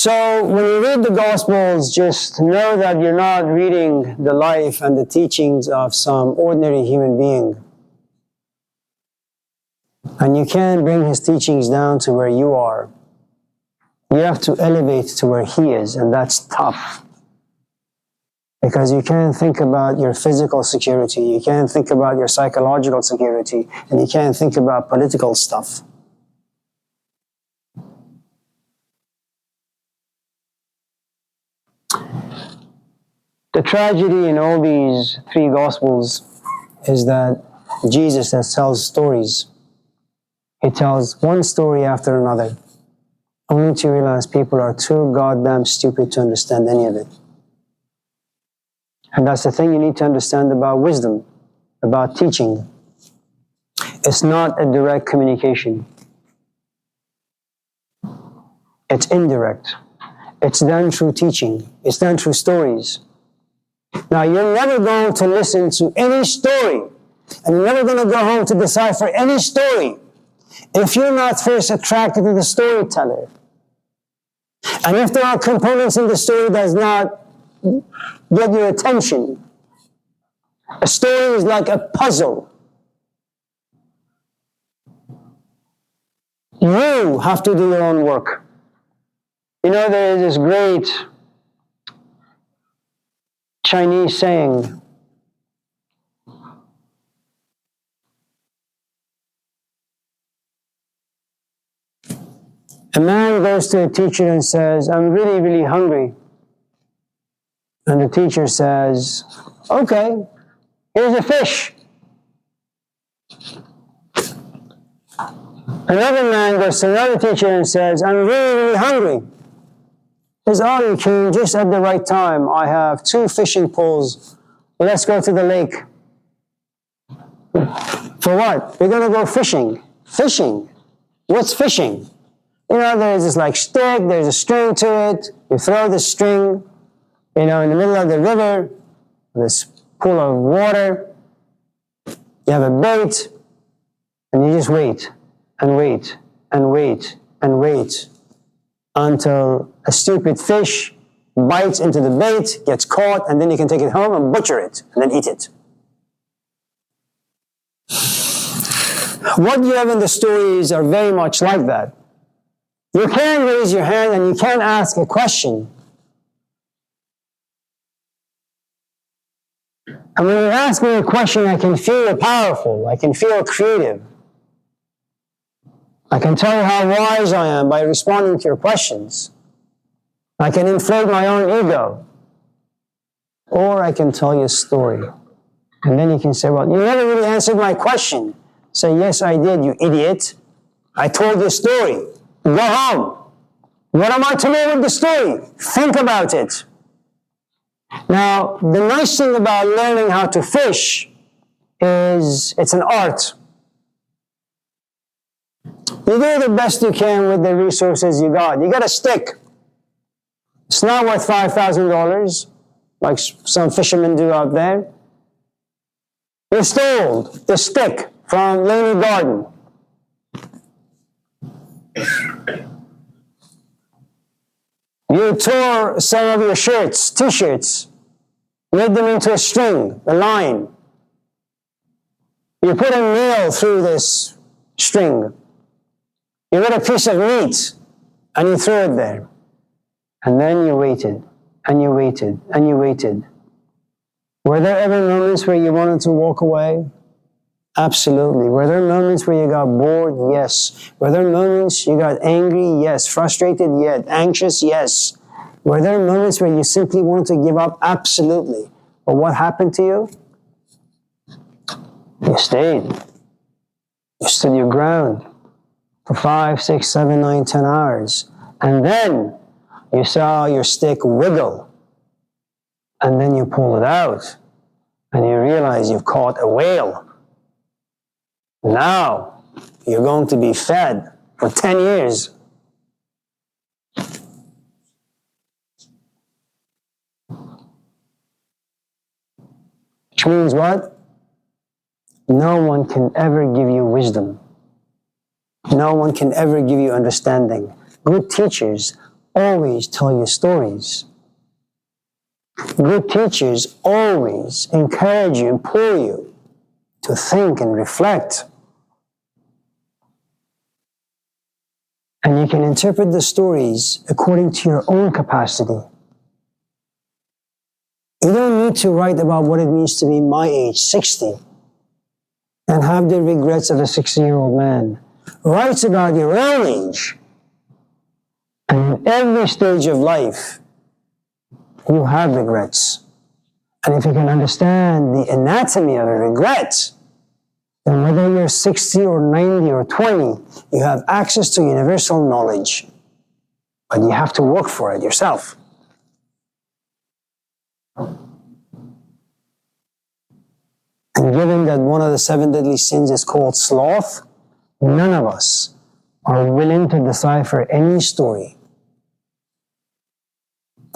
So when you read the Gospels, just know that you're not reading the life and the teachings of some ordinary human being. And you can't bring his teachings down to where you are. You have to elevate to where he is, and that's tough. Because you can't think about your physical security, you can't think about your psychological security, and you can't think about political stuff. The tragedy in all these three Gospels is that Jesus tells stories. He tells one story after another, only to realize people are too goddamn stupid to understand any of it. And that's the thing you need to understand about wisdom, about teaching. It's not a direct communication. It's indirect. It's done through teaching. It's done through stories. Now, you're never going to listen to any story, and you're never going to go home to decipher any story if you're not first attracted to the storyteller. And if there are components in the story that does not get your attention, a story is like a puzzle. You have to do your own work. You know, there is this great Chinese saying, a man goes to a teacher and says, I'm really, really hungry. And the teacher says, okay, here's a fish. Another man goes to another teacher and says, I'm really, really hungry. He says, oh, you came just at the right time. I have 2 fishing poles. Let's go to the lake. For what? We're going to go fishing. Fishing? What's fishing? You know, there's this like stick, there's a string to it. You throw the string, you know, in the middle of the river, this pool of water. You have a bait, and you just wait, and wait, and wait, and wait, until a stupid fish bites into the bait, gets caught, and then you can take it home and butcher it, and then eat it. What you have in the stories are very much like that. You can't raise your hand and you can't ask a question. And when you ask me a question, I can feel powerful. I can feel creative. I can tell you how wise I am by responding to your questions. I can inflate my own ego. Or I can tell you a story. And then you can say, well, you never really answered my question. Say, yes, I did, you idiot. I told you a story. Go home. What am I to do with the story? Think about it. Now, the nice thing about learning how to fish is it's an art. You do the best you can with the resources you got. You got a stick. It's not worth $5,000, like some fishermen do out there. You stole the stick from Laney Garden. You tore some of your shirts, t-shirts, made them into a string, a line. You put a nail through this string. You got a piece of meat, and you threw it there. And then you waited, and you waited, and you waited. Were there ever moments where you wanted to walk away? Absolutely. Were there moments where you got bored? Yes. Were there moments you got angry? Yes. Frustrated? Yes. Anxious? Yes. Were there moments where you simply wanted to give up? Absolutely. But what happened to you? You stayed. You stood your ground for 5, 6, 7, 9, 10 hours. And then you saw your stick wiggle. And then you pull it out. And you realize you've caught a whale. Now, you're going to be fed for 10 years. Which means what? No one can ever give you wisdom. No one can ever give you understanding. Good teachers always tell you stories. Good teachers always encourage you, implore you to think and reflect. And you can interpret the stories according to your own capacity. You don't need to write about what it means to be my age, 60, and have the regrets of a 60-year-old man. Write about your own age. And in every stage of life, you have regrets. And if you can understand the anatomy of a regret, then whether you're 60 or 90 or 20, you have access to universal knowledge. But you have to work for it yourself. And given that one of the 7 deadly sins is called sloth, none of us are willing to decipher any story.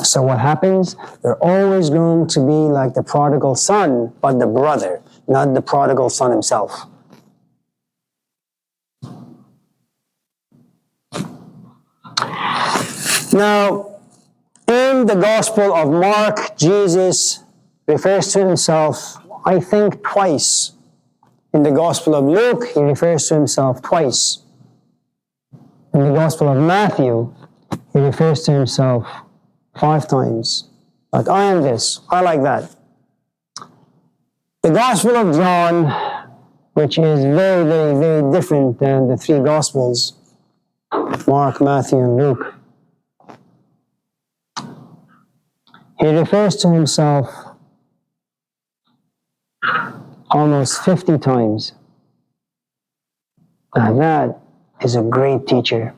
So what happens? They're always going to be like the prodigal son, but the brother, not the prodigal son himself. Now, in the Gospel of Mark, Jesus refers to himself, I think, twice. In the Gospel of Luke, he refers to himself twice. In the Gospel of Matthew, he refers to himself 5 times. Like, I am this, I like that. The Gospel of John, which is very, very, very different than the 3 Gospels, Mark, Matthew, and Luke, he refers to himself almost 50 times. Now that is a great teacher.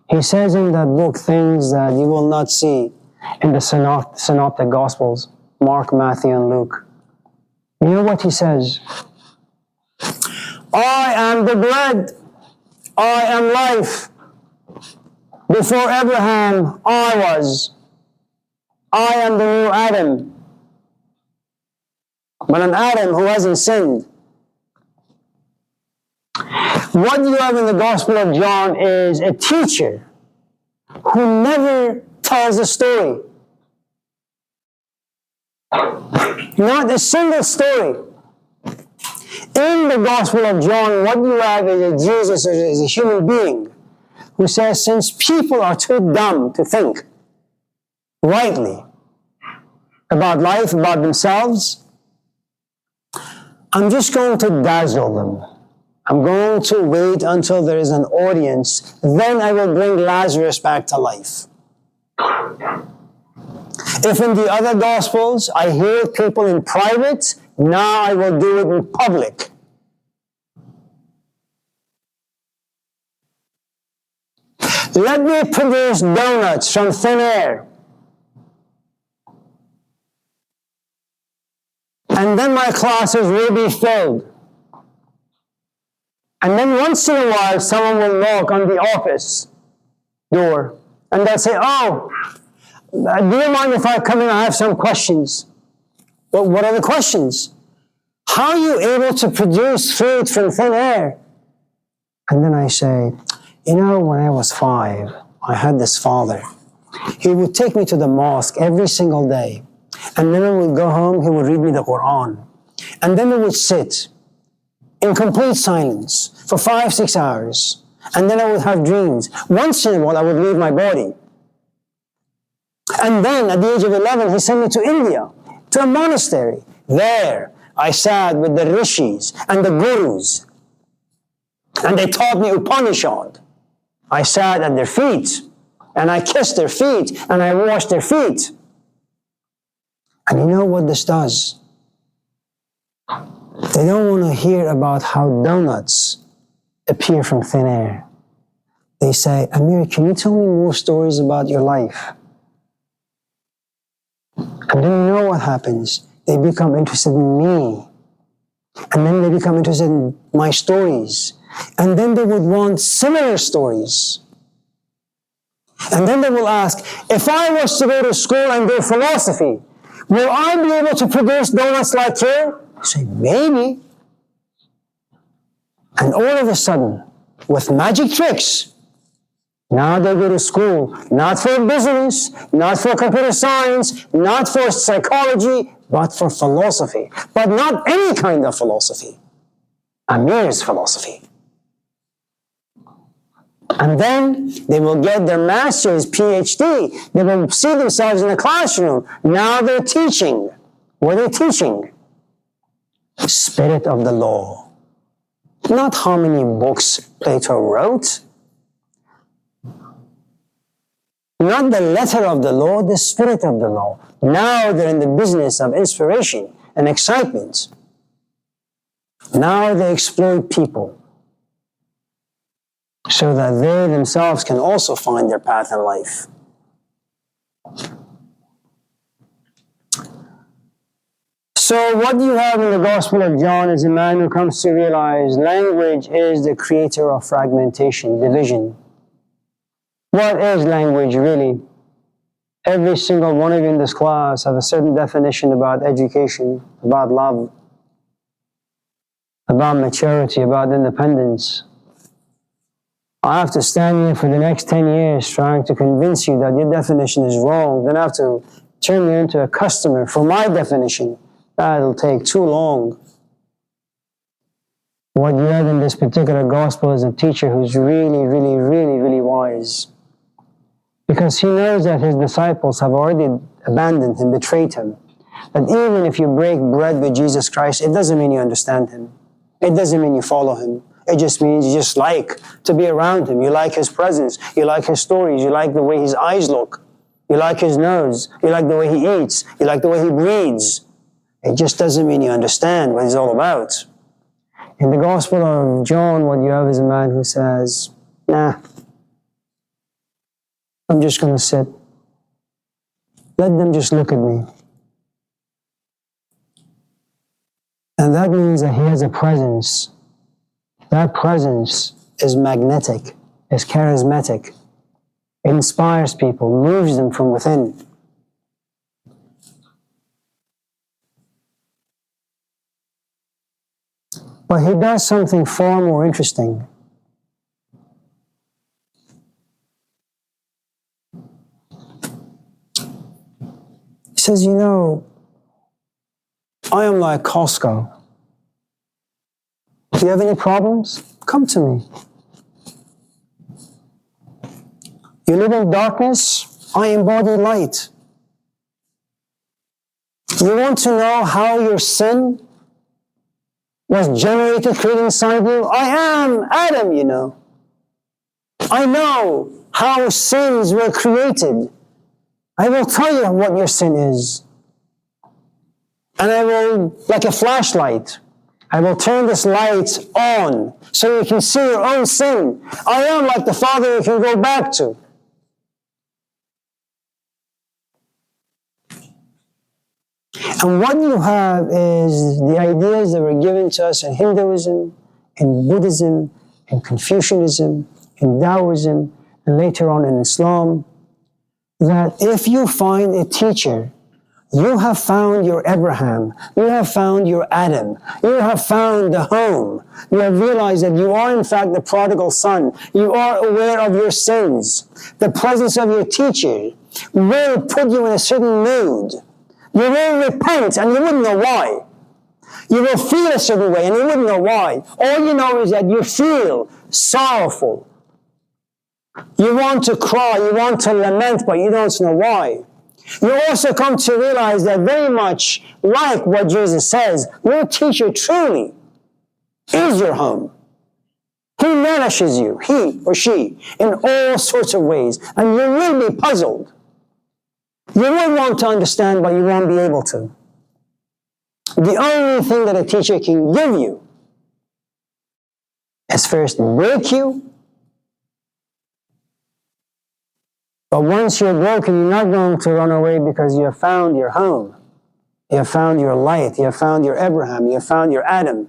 He says in that book things that you will not see in the synoptic Gospels, Mark, Matthew, and Luke. You know what he says? I am the bread. I am life. Before Abraham, I was. I am the new Adam. But an Adam who hasn't sinned. What you have in the Gospel of John is a teacher who never tells a story. Not a single story. In the Gospel of John, what you have is a Jesus is a human being who says, since people are too dumb to think rightly about life, about themselves, I'm just going to dazzle them. I'm going to wait until there is an audience. Then I will bring Lazarus back to life. If in the other Gospels I heal people in private, now I will do it in public. Let me produce donuts from thin air. And then my classes will be filled. And then once in a while, someone will knock on the office door. And they'll say, oh, do you mind if I come in? I have some questions. Well, what are the questions? How are you able to produce food from thin air? And then I say, you know, when I was 5, I had this father. He would take me to the mosque every single day. And then when we would go home, he would read me the Quran. And then we would sit in complete silence for 5-6 hours. And then I would have dreams. Once in a while, I would leave my body. And then at the age of 11, he sent me to India, to a monastery. There, I sat with the rishis and the gurus. And they taught me Upanishad. I sat at their feet, and I kissed their feet, and I washed their feet. And you know what this does? They don't want to hear about how donuts appear from thin air. They say, Amir, can you tell me more stories about your life? And then you know what happens? They become interested in me. And then they become interested in my stories. And then they would want similar stories. And then they will ask, if I was to go to school and do philosophy, will I be able to produce donuts like you? I say, maybe. And all of a sudden, with magic tricks, Now they go to school, not for business, not for computer science, not for psychology, but for philosophy. But not any kind of philosophy. Amir's philosophy. And then they will get their master's, PhD. They will see themselves in the classroom. Now they're teaching. What are they teaching? Spirit of the law. Not how many books Plato wrote. Not the letter of the law, the spirit of the law. Now they're in the business of inspiration and excitement. Now they exploit people so that they themselves can also find their path in life. So what you have in the Gospel of John is a man who comes to realize language is the creator of fragmentation, division. What is language really? Every single one of you in this class have a certain definition about education, about love, about maturity, about independence. I have to stand here for the next 10 years trying to convince you that your definition is wrong. Then I have to turn you into a customer for my definition. That'll take too long. What you have in this particular gospel is a teacher who's really, really, really, really wise. Because he knows that his disciples have already abandoned him, betrayed him. That even if you break bread with Jesus Christ, it doesn't mean you understand him. It doesn't mean you follow him. It just means you just like to be around him. You like his presence. You like his stories. You like the way his eyes look. You like his nose. You like the way he eats. You like the way he breathes. It just doesn't mean you understand what he's all about. In the Gospel of John, what you have is a man who says, nah, I'm just going to sit. Let them just look at me. And that means that he has a presence. That presence is magnetic, is charismatic. It inspires people, moves them from within. But he does something far more interesting. He says, you know, I am like Costco. Do you have any problems? Come to me. You live in darkness? I embody light. You want to know how your sin was generated, created inside you? I am Adam, you know. I know how sins were created. I will tell you what your sin is. And I will, like a flashlight, I will turn this light on so you can see your own sin. I am like the Father you can go back to. And what you have is the ideas that were given to us in Hinduism, in Buddhism, in Confucianism, in Taoism, and later on in Islam, that if you find a teacher, you have found your Abraham, you have found your Adam, you have found the home. You have realized that you are in fact the prodigal son. You are aware of your sins. The presence of your teacher will put you in a certain mood. You will repent and you wouldn't know why. You will feel a certain way and you wouldn't know why. All you know is that you feel sorrowful. You want to cry, you want to lament, but you don't know why. You also come to realize that very much like what Jesus says, your teacher truly is your home. He nourishes you, he or she, in all sorts of ways, and you will be puzzled. You will want to understand, but you won't be able to. The only thing that a teacher can give you is first break you. But once you're broken, you're not going to run away because you have found your home. You have found your light. You have found your Abraham. You have found your Adam.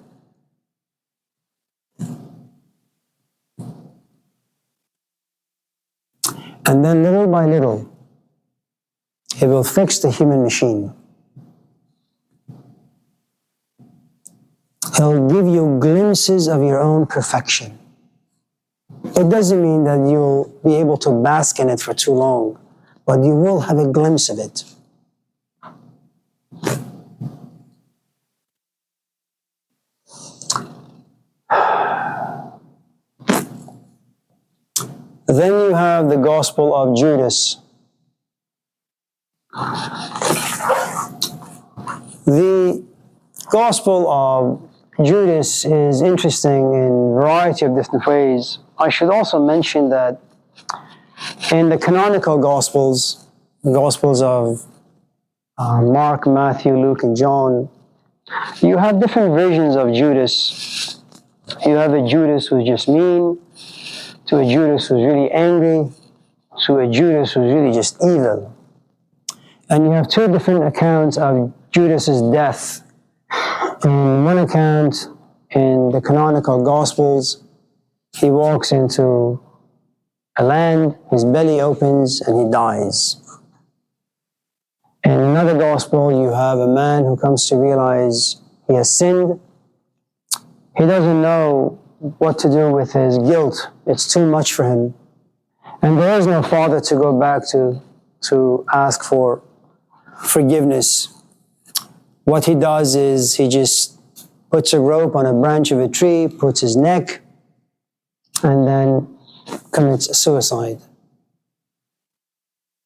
And then little by little, it will fix the human machine. He'll give you glimpses of your own perfection. It doesn't mean that you'll be able to bask in it for too long, but you will have a glimpse of it. Then you have the Gospel of Judas. The Gospel of Judas is interesting in a variety of different ways. I should also mention that in the canonical Gospels, the Gospels of Mark, Matthew, Luke, and John, you have different versions of Judas. You have a Judas who's just mean, to a Judas who's really angry, to a Judas who's really just evil. And you have two different accounts of Judas's death. In one account, in the canonical Gospels, he walks into a land, his belly opens, and he dies. In another Gospel, you have a man who comes to realize he has sinned. He doesn't know what to do with his guilt. It's too much for him. And there is no father to go back to ask for forgiveness. What he does is he just puts a rope on a branch of a tree, puts his neck, and then commits suicide.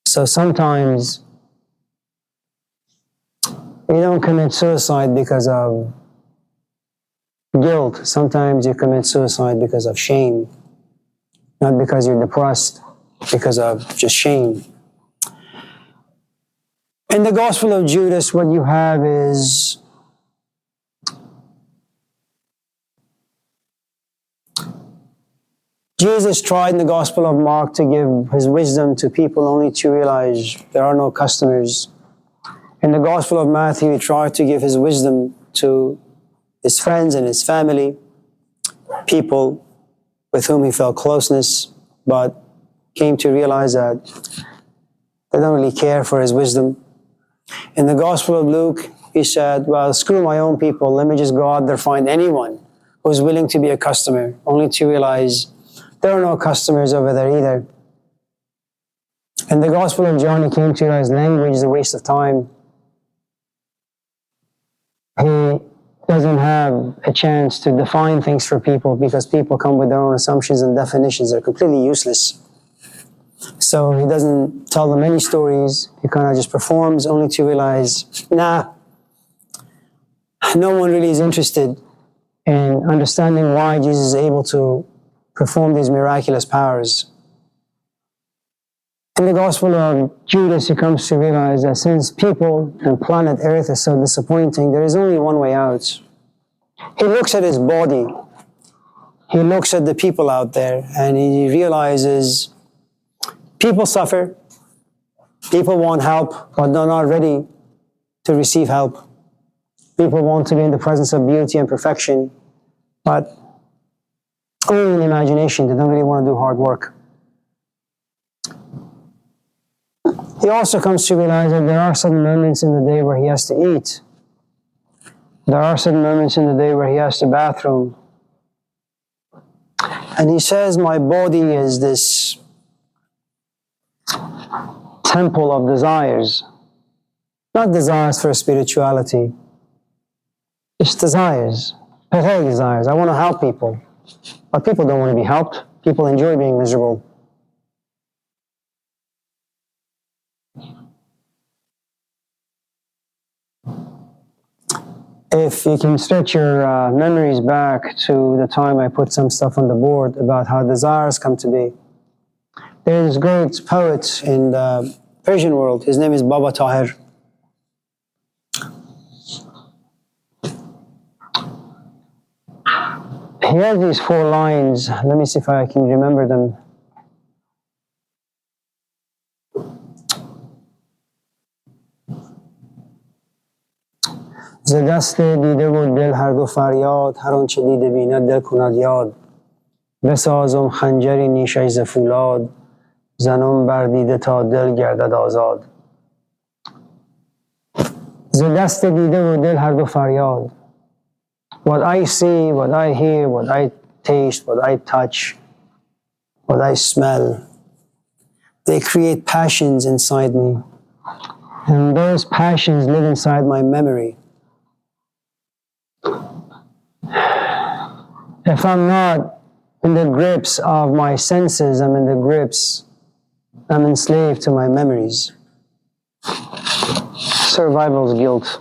So sometimes you don't commit suicide because of guilt. Sometimes you commit suicide because of shame. Not because you're depressed, because of just shame. In the Gospel of Judas, what you have is Jesus tried in the Gospel of Mark to give his wisdom to people only to realize there are no customers. In the Gospel of Matthew, he tried to give his wisdom to his friends and his family, people with whom he felt closeness, but came to realize that they don't really care for his wisdom. In the Gospel of Luke, he said, well, screw my own people, let me just go out there, find anyone who's willing to be a customer, only to realize there are no customers over there either. In the Gospel of John, he came to realize language is a waste of time. He doesn't have a chance to define things for people because people come with their own assumptions and definitions that are completely useless. So he doesn't tell them any stories. He kind of just performs only to realize, no one really is interested in understanding why Jesus is able to perform these miraculous powers. In the Gospel of Judas, he comes to realize that since people and planet Earth is so disappointing, there is only one way out. He looks at his body. He looks at the people out there, and he realizes people suffer. People want help, but they're not ready to receive help. People want to be in the presence of beauty and perfection, but only in imagination. They don't really want to do hard work. He also comes to realize that there are certain moments in the day where he has to eat. There are certain moments in the day where he has to bathroom. And he says, my body is this temple of desires. Not desires for spirituality. It's desires. Pathetic desires. I want to help people. But people don't want to be helped. People enjoy being miserable. If you can stretch your memories back to the time I put some stuff on the board about how desires come to be. There's this great poet in the Persian world. His name is Baba Tahir. He has these 4 lines. Let me see if I can remember them. ز دست دیده و دل هر دو فریاد هر آنچه دیده بیند دل کند یاد بسازم خنجری نیشش ز فولاد زنم بر دیده تا دل گردد آزاد ز دست دیده و دل هر دو فریاد. What I see, what I hear, what I taste, what I touch, what I smell. They create passions inside me. And those passions live inside my memory. If I'm not in the grips of my senses, I'm enslaved to my memories. Survival's guilt,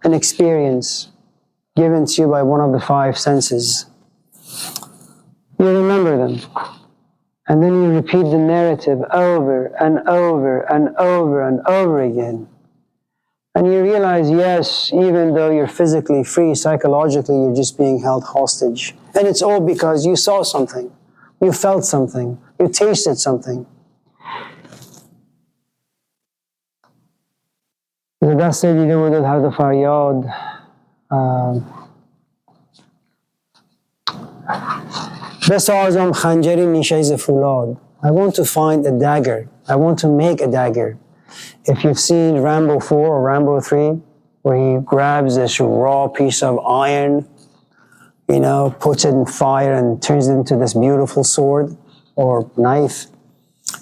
an experience given to you by one of the 5 senses. You remember them, and then you repeat the narrative over and over and over and over again. And you realize, yes, even though you're physically free, psychologically you're just being held hostage. And it's all because you saw something, you felt something, you tasted something. دست دیده بود هر فریاد بسازم خنجری نیشه ز فولاد. I want to find a dagger. I want to make a dagger. If you've seen Rambo 4 or Rambo 3, where he grabs this raw piece of iron, puts it in fire and turns it into this beautiful sword or knife.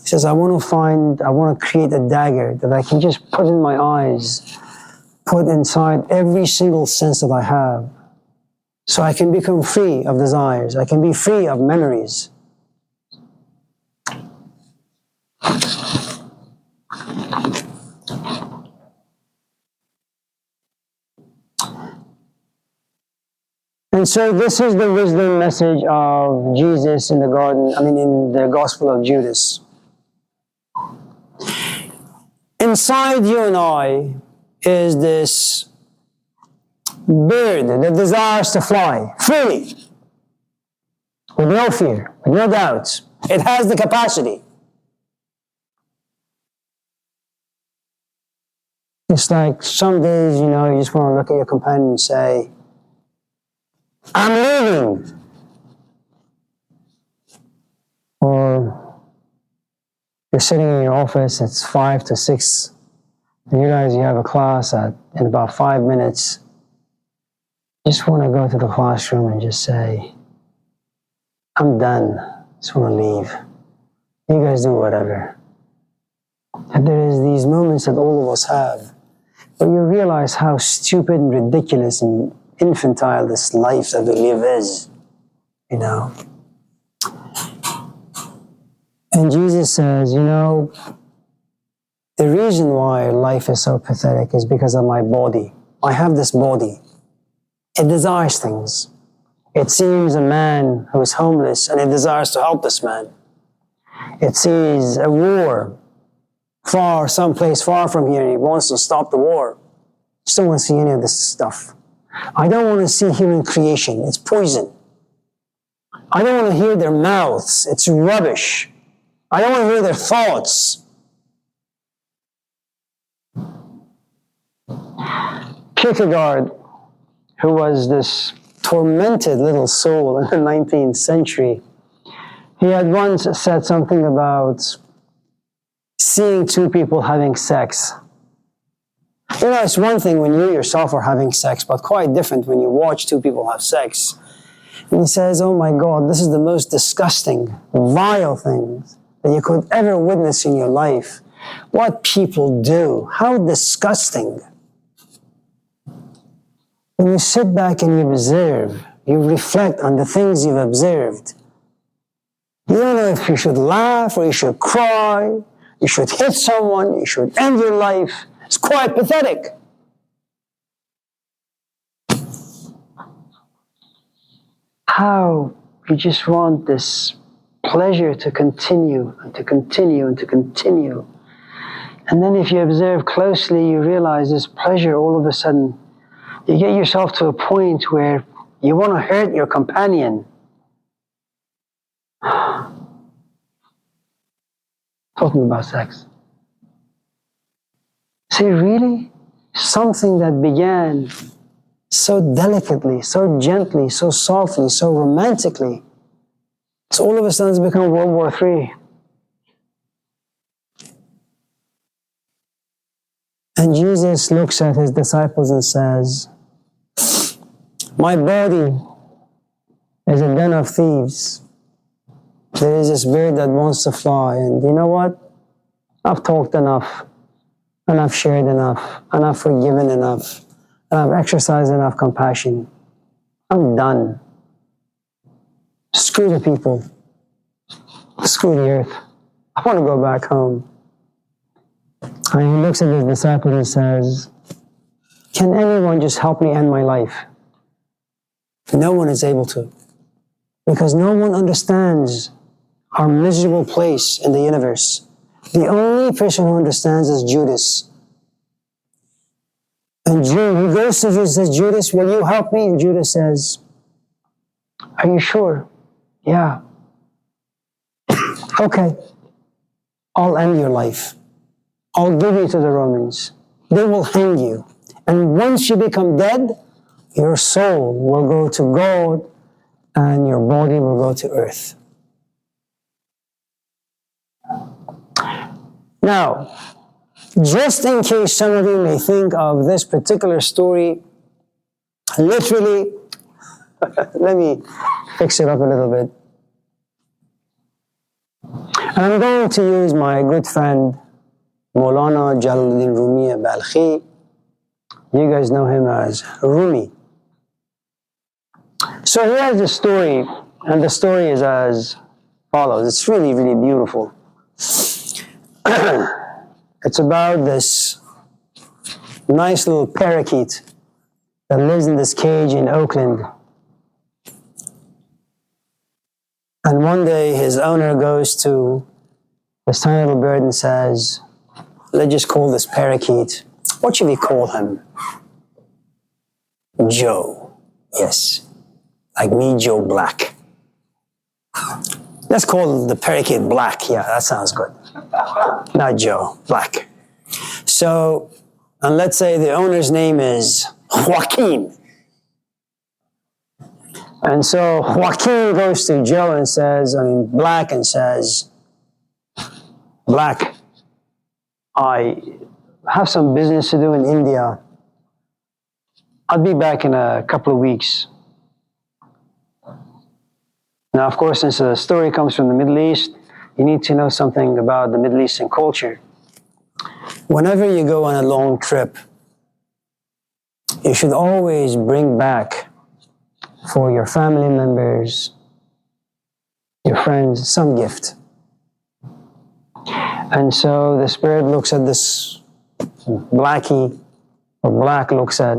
He says, I want to create a dagger that I can just put in my eyes, put inside every single sense that I have, so I can become free of desires. I can be free of memories. And so this is the wisdom message of Jesus in the Gospel of Judas. Inside you and I is this bird that desires to fly freely, with no fear, with no doubts. It has the capacity. It's like some days, you just want to look at your companion and say, I'm leaving. Or you're sitting in your office, it's 5 to 6, and you realize you have a class in about 5 minutes. You just want to go to the classroom and just say, I'm done. I just want to leave. You guys do whatever. And there is these moments that all of us have, where you realize how stupid and ridiculous and infantile this life that we live is, And Jesus says, the reason why life is so pathetic is because of my body. I have this body. It desires things. It sees a man who is homeless and it desires to help this man. It sees a war someplace far from here, and it wants to stop the war. Just don't want to see any of this stuff. I don't want to see human creation. It's poison. I don't want to hear their mouths. It's rubbish. I don't want to hear their thoughts. Kierkegaard, who was this tormented little soul in the 19th century, he had once said something about seeing 2 people having sex. It's one thing when you yourself are having sex, but quite different when you watch 2 people have sex. And he says, oh my God, this is the most disgusting, vile thing that you could ever witness in your life. What people do, how disgusting. When you sit back and you observe, you reflect on the things you've observed. You don't know if you should laugh or you should cry, you should hit someone, you should end your life. It's quite pathetic. How you just want this pleasure to continue and to continue and to continue. And then if you observe closely, you realize this pleasure all of a sudden, you get yourself to a point where you want to hurt your companion. Talking about sex. See, really? Something that began so delicately, so gently, so softly, so romantically, so all of a sudden it's become World War III. And Jesus looks at his disciples and says, my body is a den of thieves. there is this bird that wants to fly, and you know what? I've talked enough, and I've shared enough, and I've forgiven enough, and I've exercised enough compassion. I'm done. Screw the people. Screw the earth. I want to go back home. And he looks at his disciple and says, can anyone just help me end my life? No one is able to. Because no one understands our miserable place in the universe. The only person who understands is Judas. And he goes to Judas and says, Judas, will you help me? And Judas says, are you sure? Yeah. Okay. I'll end your life. I'll give you to the Romans. They will hang you. And once you become dead, your soul will go to God and your body will go to earth. Now, just in case some of you may think of this particular story, literally, let me fix it up a little bit. I'm going to use my good friend, Maulana Jalaluddin Rumi Balkhi. You guys know him as Rumi. So here's the story, and the story is as follows. It's really, really beautiful. It's about this nice little parakeet that lives in this cage in Oakland. And one day his owner goes to this tiny little bird and says, let's just call this parakeet, what should we call him? Joe. Yes. Like me, Joe Black. Let's call the parakeet Black. Yeah, that sounds good. Not Joe, Black. So, and let's say the owner's name is Joaquin. And so Joaquin goes to Joe and says, Black, and says, Black, I have some business to do in India. I'll be back in a couple of weeks. Now, of course, since the story comes from the Middle East, you need to know something about the Middle Eastern culture. Whenever you go on a long trip, you should always bring back for your family members, your friends, some gift. And so the spirit looks at this Blackie, or Black looks at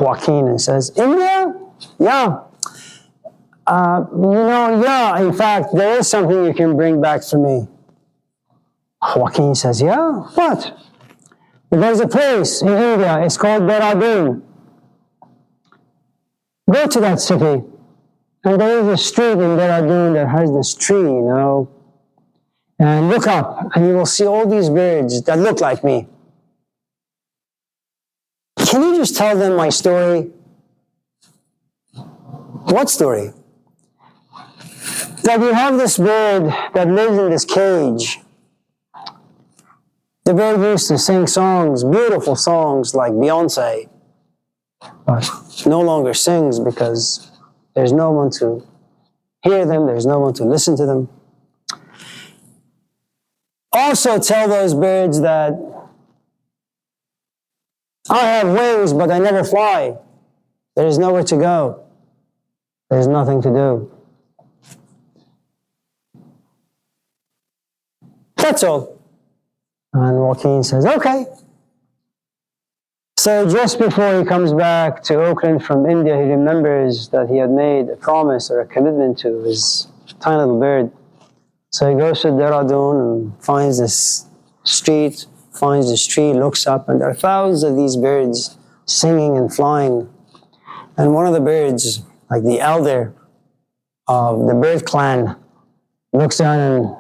Joaquin and says, India? Yeah. Yeah, in fact, there is something you can bring back for me. Joaquin says, yeah, what? There's a place in India, it's called Dehradun. Go to that city, and there is a street in Dehradun that has this tree, and look up, and you will see all these birds that look like me. Can you just tell them my story? What story? That you have this bird that lives in this cage. The bird used to sing songs, beautiful songs like Beyonce, but no longer sings because there's no one to hear them, there's no one to listen to them. Also tell those birds that I have wings, but I never fly. There is nowhere to go. There's nothing to do. That's all. And Joaquin says, okay. So just before he comes back to Oakland from India, he remembers that he had made a promise or a commitment to his tiny little bird. So he goes to Dehradun and finds this street, finds this tree, looks up, and there are thousands of these birds singing and flying. And one of the birds, like the elder of the bird clan, looks down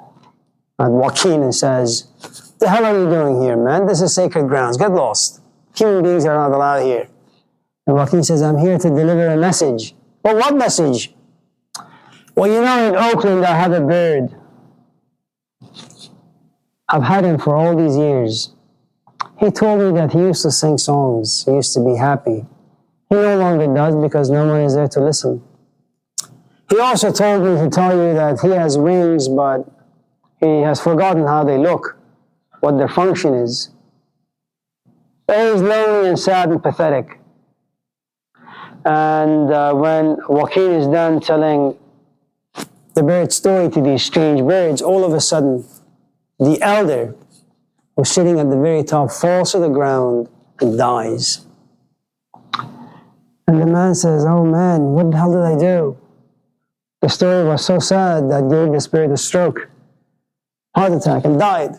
at Joaquin and says, the hell are you doing here, man? This is sacred grounds. Get lost. Human beings are not allowed here. And Joaquin says, I'm here to deliver a message. Well, what message? Well, in Oakland, I have a bird. I've had him for all these years. He told me that he used to sing songs. He used to be happy. He no longer does because no one is there to listen. He also told me to tell you that he has wings, but he has forgotten how they look, what their function is. He's lonely and sad and pathetic. And when Joaquin is done telling the bird story to these strange birds, all of a sudden, the elder who's sitting at the very top falls to the ground and dies. And the man says, "Oh man, what the hell did I do? The story was so sad that gave this bird a stroke, heart attack, and died."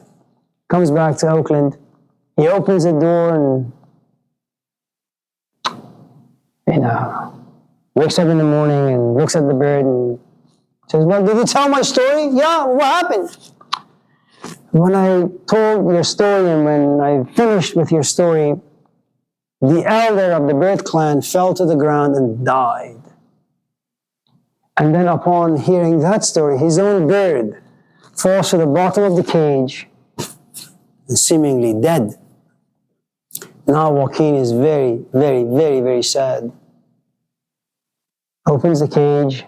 Comes back to Oakland. He opens the door and, wakes up in the morning and looks at the bird and says, "Well, did you tell my story?" "Yeah, what happened?" "When I told your story and when I finished with your story, the elder of the bird clan fell to the ground and died. And then upon hearing that story, his own bird falls to the bottom of the cage and seemingly dead." Now Joaquin is very, very, very, very sad. Opens the cage,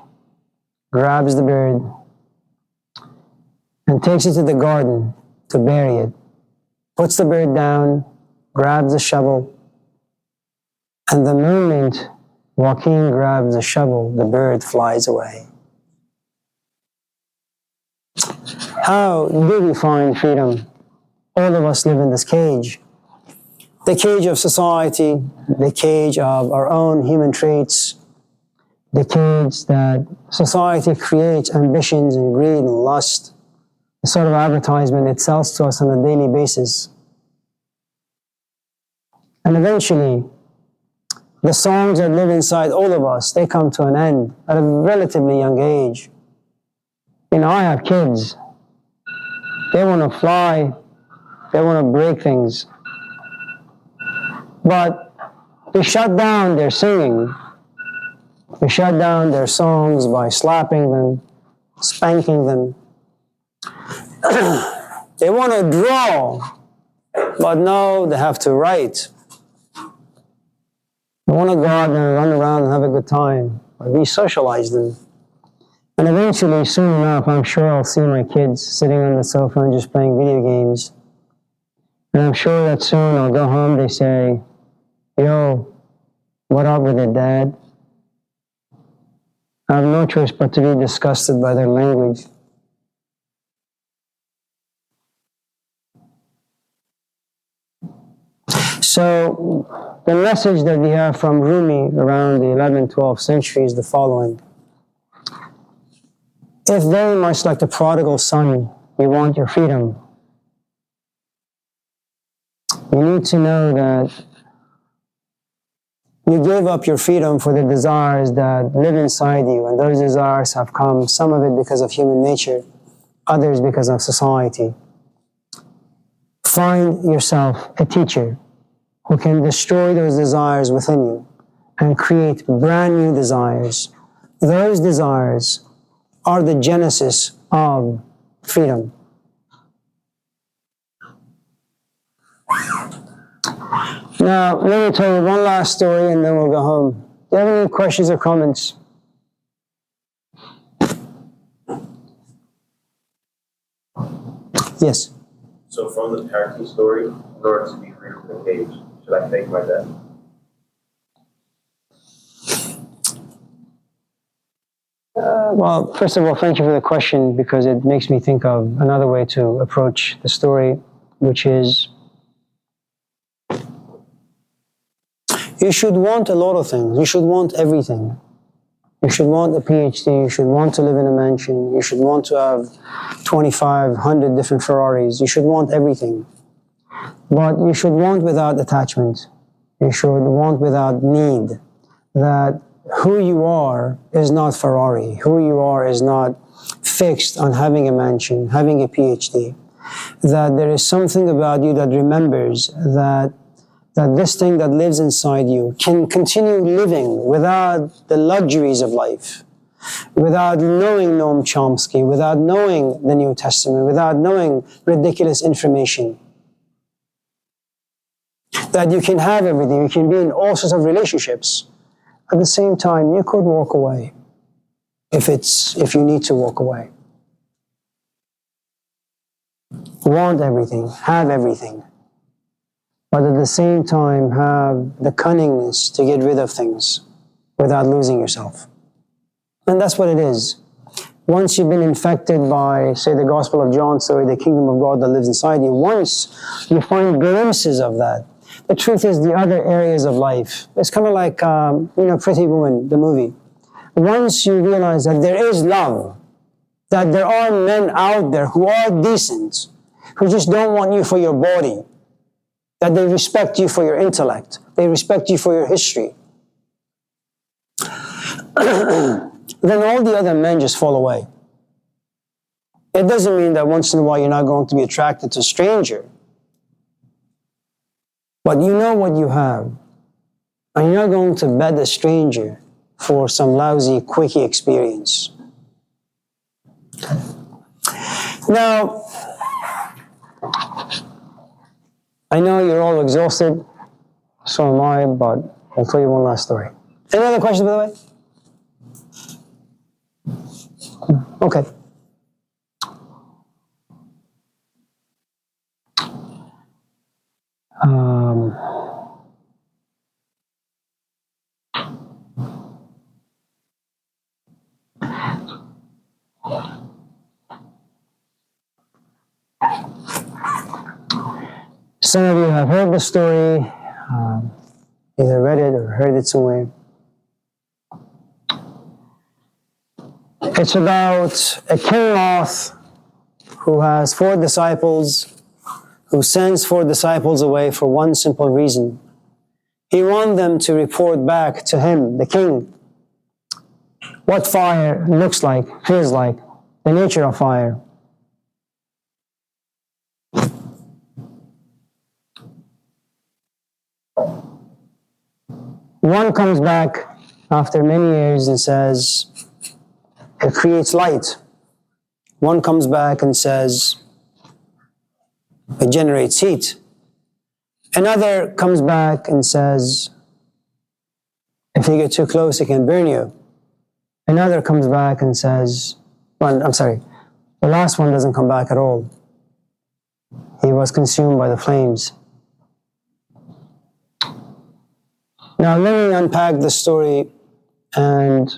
grabs the bird, and takes it to the garden to bury it. Puts the bird down, grabs the shovel, and the moment Joaquin grabs the shovel, the bird flies away. How do we find freedom? All of us live in this cage. The cage of society, the cage of our own human traits, the cage that society creates ambitions and greed and lust, the sort of advertisement it sells to us on a daily basis. And eventually, the songs that live inside all of us, they come to an end at a relatively young age. I have kids. They want to fly. They want to break things. But they shut down their singing. They shut down their songs by slapping them, spanking them. They want to draw, but no, they have to write. They want to go out and run around and have a good time, or we socialize them. And eventually, soon enough, I'm sure I'll see my kids sitting on the sofa and just playing video games. And I'm sure that soon I'll go home, they say, "Yo, what up with it, Dad?" I have no choice but to be disgusted by their language. So, the message that we have from Rumi around the 11th, 12th century is the following. If very much like the prodigal son, you want your freedom, you need to know that you gave up your freedom for the desires that live inside you, and those desires have come, some of it because of human nature, others because of society. Find yourself a teacher who can destroy those desires within you and create brand new desires. Those desires are the genesis of freedom. Now, let me tell you one last story and then we'll go home. Do you have any questions or comments? Yes? So from the parenting story, in order to be free from the cage, should I fake my death? Well, first of all, thank you for the question because it makes me think of another way to approach the story, which is you should want a lot of things. You should want everything. You should want a PhD. You should want to live in a mansion. You should want to have 2,500 different Ferraris. You should want everything. But you should want without attachment. You should want without need. That who you are is not Ferrari. Who you are is not fixed on having a mansion, having a PhD. That there is something about you that remembers that this thing that lives inside you can continue living without the luxuries of life, without knowing Noam Chomsky, without knowing the New Testament, without knowing ridiculous information. That you can have everything, you can be in all sorts of relationships. At the same time, you could walk away. if you need to walk away. Want everything, have everything, but at the same time have the cunningness to get rid of things without losing yourself. And that's what it is. Once you've been infected by, say, the Gospel of John story, the kingdom of God that lives inside you, once you find glimpses of that, the truth is the other areas of life. It's kind of like, Pretty Woman, the movie. Once you realize that there is love, that there are men out there who are decent, who just don't want you for your body, that they respect you for your intellect, they respect you for your history, then all the other men just fall away. It doesn't mean that once in a while you're not going to be attracted to a stranger. But you know what you have. And you're not going to bet a stranger for some lousy, quickie experience. Now, I know you're all exhausted, so am I, but I'll tell you one last story. Any other questions, by the way? Okay. Some of you have heard the story, either read it or heard it somewhere. It's about a king moth who has 4 disciples, who sends 4 disciples away for one simple reason. He wants them to report back to him, the king, what fire looks like, feels like, the nature of fire. One comes back after many years and says, it creates light. One comes back and says, it generates heat. Another comes back and says, if you get too close, it can burn you. Another comes back and says, the last one doesn't come back at all. He was consumed by the flames. Now, let me unpack the story and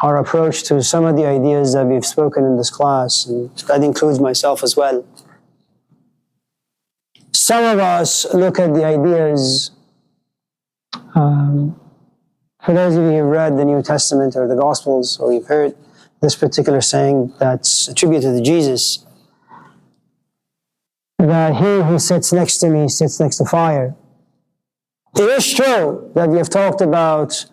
our approach to some of the ideas that we've spoken in this class, and that includes myself as well. Some of us look at the ideas, for those of you who've read the New Testament or the Gospels, or you've heard this particular saying that's attributed to Jesus, that he who sits next to me sits next to fire. It is true that we have talked about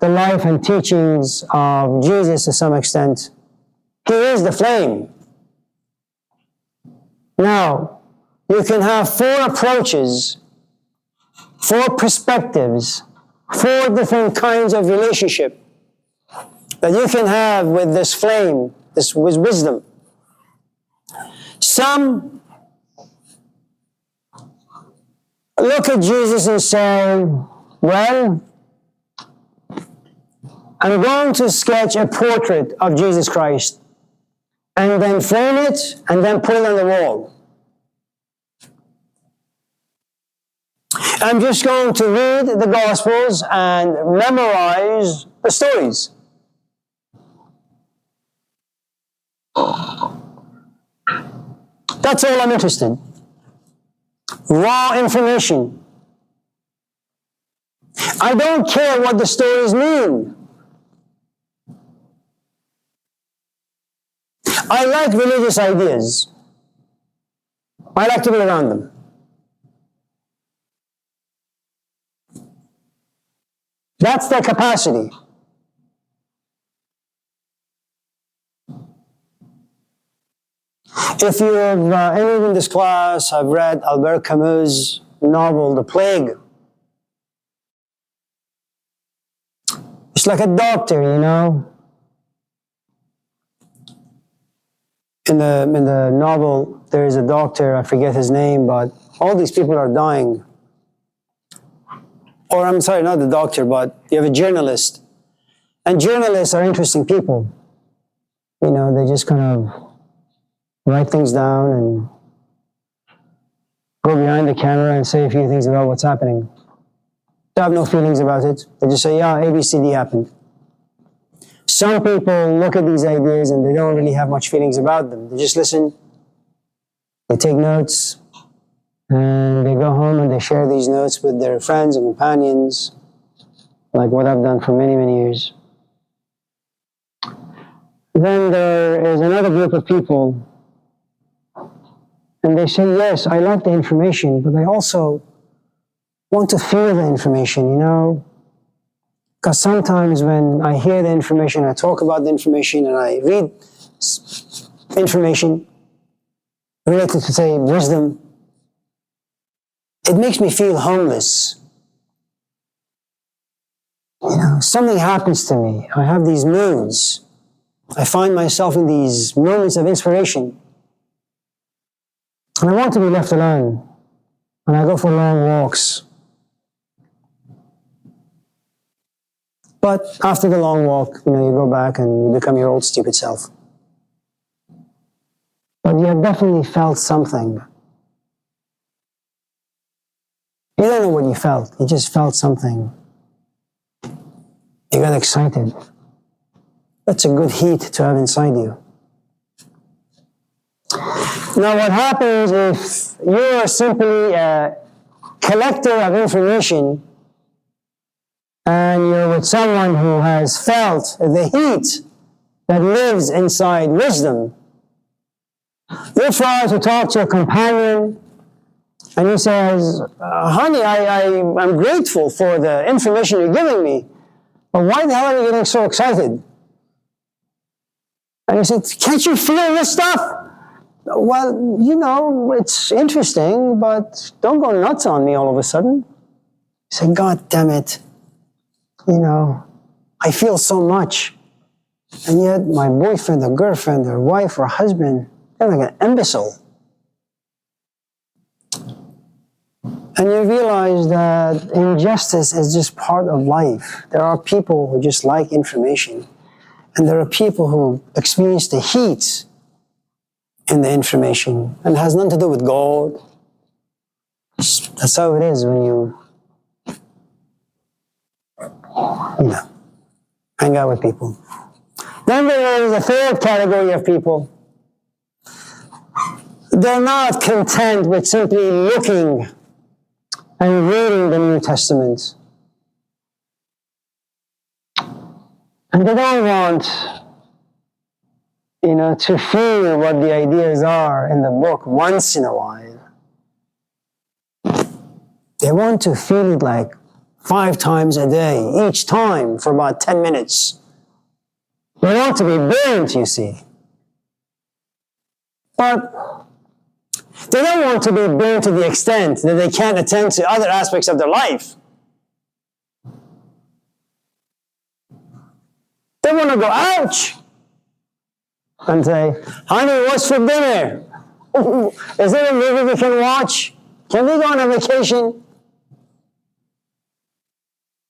the life and teachings of Jesus to some extent. He is the flame. Now, you can have 4 approaches, 4 perspectives, 4 different kinds of relationship that you can have with this flame, this wisdom. Some look at Jesus and say, well, I'm going to sketch a portrait of Jesus Christ and then frame it and then put it on the wall. I'm just going to read the Gospels and memorize the stories. That's all I'm interested in. Raw information. I don't care what the stories mean. I like religious ideas. I like to be around them. That's their capacity. If you have, anyone in this class have read Albert Camus' novel, The Plague, it's like a doctor, you know. In the novel, there is a doctor, I forget his name, but all these people are dying. Or I'm sorry, not the doctor, but you have a journalist. And journalists are interesting people. You know, they just kind of write things down and go behind the camera and say a few things about what's happening. They have no feelings about it. They just say, yeah, ABCD happened. Some people look at these ideas and they don't really have much feelings about them. They just listen, they take notes, and they go home and they share these notes with their friends and companions, like what I've done for many, many years. Then there is another group of people, and they say, yes, I like the information, but I also want to feel the information, you know? Because sometimes when I hear the information, I talk about the information, and I read information related to, say, wisdom, it makes me feel homeless. You know, something happens to me. I have these moods. I find myself in these moments of inspiration. And I want to be left alone. And I go for long walks. But after the long walk, you know, you go back and you become your old stupid self. But you have definitely felt something. You don't know what you felt. You just felt something. You got excited. That's a good heat to have inside you. Now, what happens if you're simply a collector of information and you're with someone who has felt the heat that lives inside wisdom? You try to talk to a companion and he says, honey, I'm grateful for the information you're giving me, but why the hell are you getting so excited? And he said, can't you feel this stuff? Well, you know, it's interesting, but don't go nuts on me all of a sudden. He said, God damn it. You know, I feel so much. And yet my boyfriend or girlfriend or wife or husband, they're like an imbecile. And you realize that injustice is just part of life. There are people who just like information. And there are people who experience the heat in the information. And it has nothing to do with God. That's how it is when you hang out with people. Then there is a third category of people. They're not content with simply looking and reading the New Testament. And they don't want, to feel what the ideas are in the book once in a while. They want to feel it like 5 times a day, each time for about 10 minutes. They want to be burnt, you see. But they don't want to be burnt to the extent that they can't attend to other aspects of their life. They want to go, ouch, and say, honey, what's for dinner? Is there a movie we can watch? Can we go on a vacation?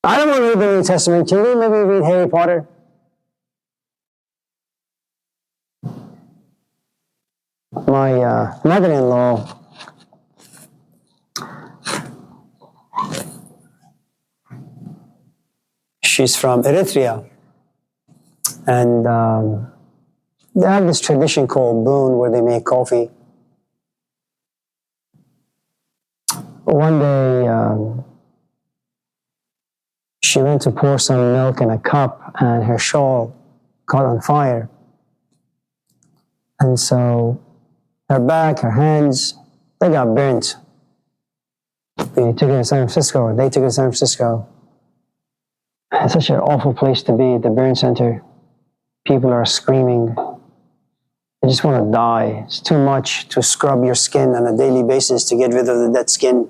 I don't want to read the New Testament. Can we maybe read Harry Potter? My mother-in-law, she's from Eritrea. And they have this tradition called boon where they make coffee. One day, she went to pour some milk in a cup and her shawl caught on fire. And so her back, her hands, they got burnt. We took it to San Francisco, or they took it to San Francisco. It's such an awful place to be, the burn center. People are screaming. They just want to die. It's too much to scrub your skin on a daily basis to get rid of the dead skin.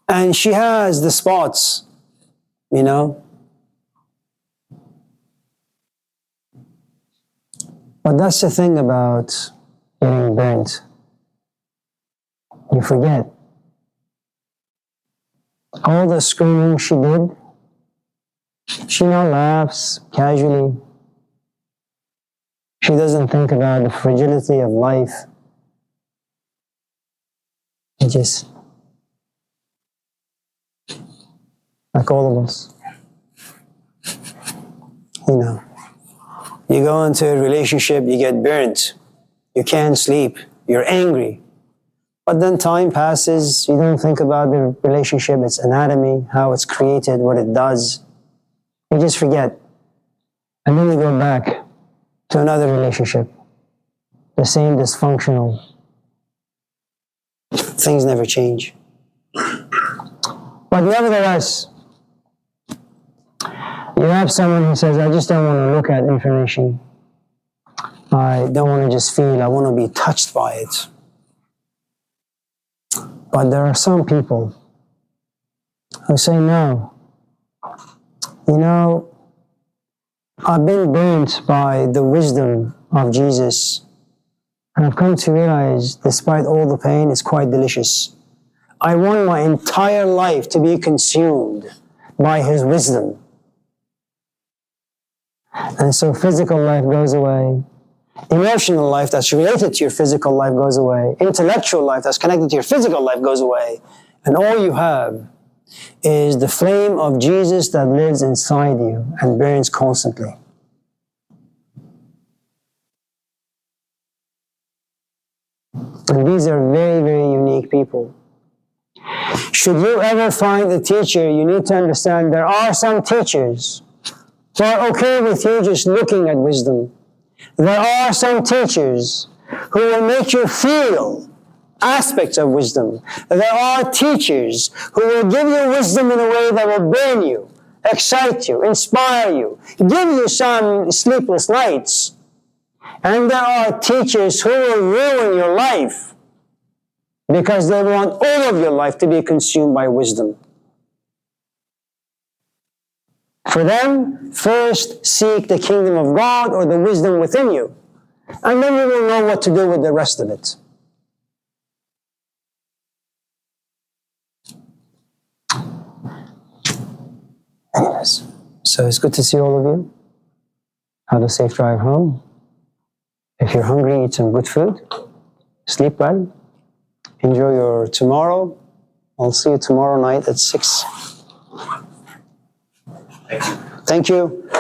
And she has the spots, But that's the thing about getting burnt. You forget. All the screaming she did, She now laughs casually. She doesn't think about the fragility of life. It just, like all of us. You know, you go into a relationship, you get burnt. You can't sleep. You're angry. But then time passes. You don't think about the relationship, its anatomy, how it's created, what it does. You just forget. And then you go back to another relationship. The same dysfunctional. Things never change. But nevertheless, you have someone who says, I just don't want to look at information. I don't want to just feel, I want to be touched by it. But there are some people who say, no, you know, I've been burnt by the wisdom of Jesus, and I've come to realize, despite all the pain, it's quite delicious. I want my entire life to be consumed by His wisdom. And so physical life goes away. Emotional life that's related to your physical life goes away. Intellectual life that's connected to your physical life goes away. And all you have is the flame of Jesus that lives inside you and burns constantly. And these are very, very unique people. Should you ever find a teacher, you need to understand there are some teachers who are okay with you just looking at wisdom. There are some teachers who will make you feel aspects of wisdom. There are teachers who will give you wisdom in a way that will burn you, excite you, inspire you, give you some sleepless nights. And there are teachers who will ruin your life because they want all of your life to be consumed by wisdom. For them, first seek the kingdom of God or the wisdom within you, and then you will know what to do with the rest of it. Anyways, so it's good to see all of you. Have a safe drive home. If you're hungry, eat some good food. Sleep well. Enjoy your tomorrow. I'll see you tomorrow night at 6. Thank you. Thank you.